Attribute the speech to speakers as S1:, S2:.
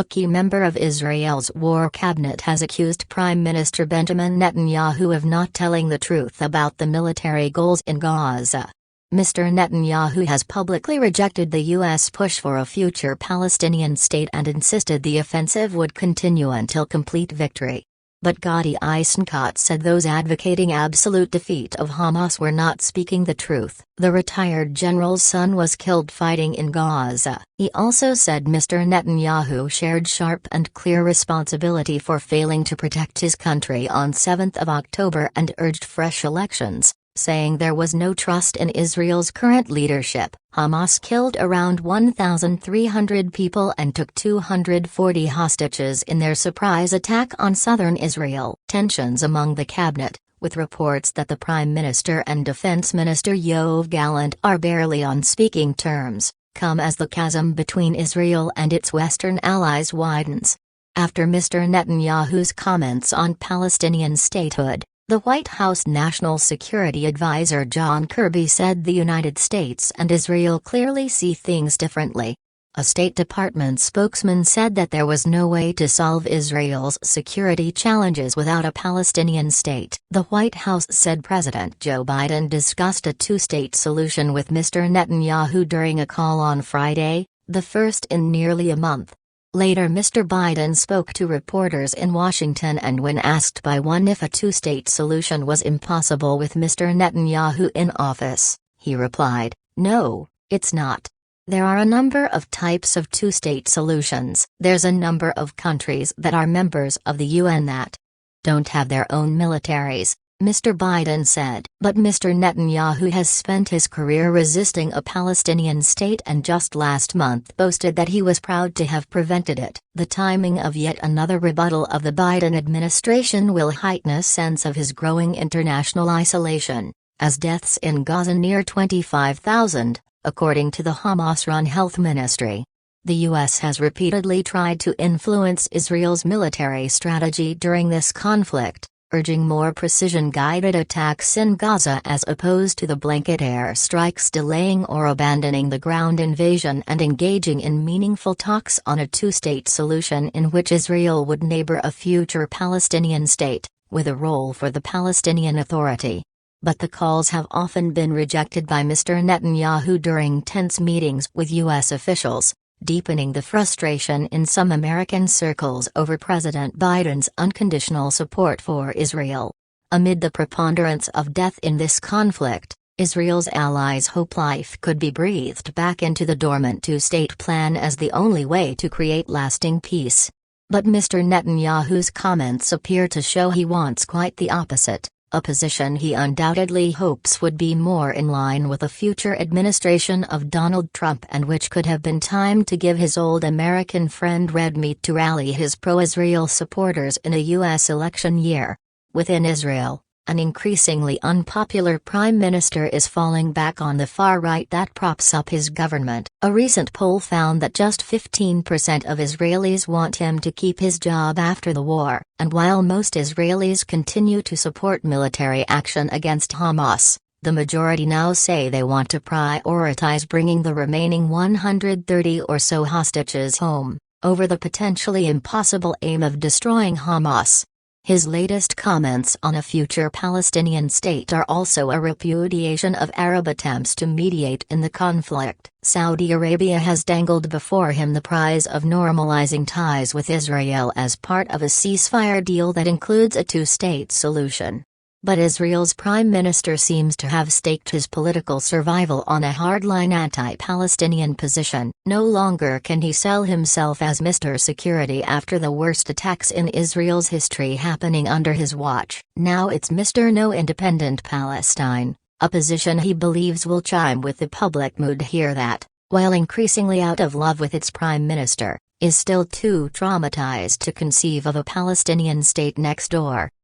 S1: A key member of Israel's war cabinet has accused Prime Minister Benjamin Netanyahu of not telling the truth about the military goals in Gaza. Mr. Netanyahu has publicly rejected the U.S. push for a future Palestinian state and insisted the offensive would continue until complete victory. But Gadi Eisenkot said those advocating absolute defeat of Hamas were not speaking the truth. The retired general's son was killed fighting in Gaza. He also said Mr. Netanyahu shared sharp and clear responsibility for failing to protect his country on 7 October and urged fresh elections, saying there was no trust in Israel's current leadership. Hamas killed around 1,300 people and took 240 hostages in their surprise attack on southern Israel. Tensions among the cabinet, with reports that the Prime Minister and Defence Minister Yoav Gallant are barely on speaking terms, come as the chasm between Israel and its Western allies widens. After Mr. Netanyahu's comments on Palestinian statehood, the White House National Security Advisor John Kirby said the United States and Israel clearly see things differently. A State Department spokesman said that there was no way to solve Israel's security challenges without a Palestinian state. The White House said President Joe Biden discussed a two-state solution with Mr. Netanyahu during a call on Friday, the first in nearly a month. Later Mr. Biden spoke to reporters in Washington and when asked by one if a two-state solution was impossible with Mr. Netanyahu in office, he replied, "No, it's not. There are a number of types of two-state solutions. There's a number of countries that are members of the UN that don't have their own militaries," Mr. Biden said. But Mr. Netanyahu has spent his career resisting a Palestinian state and just last month boasted that he was proud to have prevented it. The timing of yet another rebuttal of the Biden administration will heighten a sense of his growing international isolation, as deaths in Gaza near 25,000, according to the Hamas-run health ministry. The U.S. has repeatedly tried to influence Israel's military strategy during this conflict, urging more precision-guided attacks in Gaza as opposed to the blanket airstrikes, delaying or abandoning the ground invasion and engaging in meaningful talks on a two-state solution in which Israel would neighbor a future Palestinian state, with a role for the Palestinian Authority. But the calls have often been rejected by Mr. Netanyahu during tense meetings with U.S. officials, deepening the frustration in some American circles over President Biden's unconditional support for Israel. Amid the preponderance of death in this conflict, Israel's allies hope life could be breathed back into the dormant two-state plan as the only way to create lasting peace. But Mr. Netanyahu's comments appear to show he wants quite the opposite, a position he undoubtedly hopes would be more in line with a future administration of Donald Trump and which could have been timed to give his old American friend red meat to rally his pro-Israel supporters in a U.S. election year. Within Israel, an increasingly unpopular prime minister is falling back on the far right that props up his government. A recent poll found that just 15% of Israelis want him to keep his job after the war, and while most Israelis continue to support military action against Hamas, the majority now say they want to prioritize bringing the remaining 130 or so hostages home, over the potentially impossible aim of destroying Hamas. His latest comments on a future Palestinian state are also a repudiation of Arab attempts to mediate in the conflict. Saudi Arabia has dangled before him the prize of normalizing ties with Israel as part of a ceasefire deal that includes a two-state solution. But Israel's prime minister seems to have staked his political survival on a hardline anti-Palestinian position. No longer can he sell himself as Mr. Security after the worst attacks in Israel's history happening under his watch. Now it's Mr. No Independent Palestine, a position he believes will chime with the public mood here that, while increasingly out of love with its prime minister, is still too traumatized to conceive of a Palestinian state next door.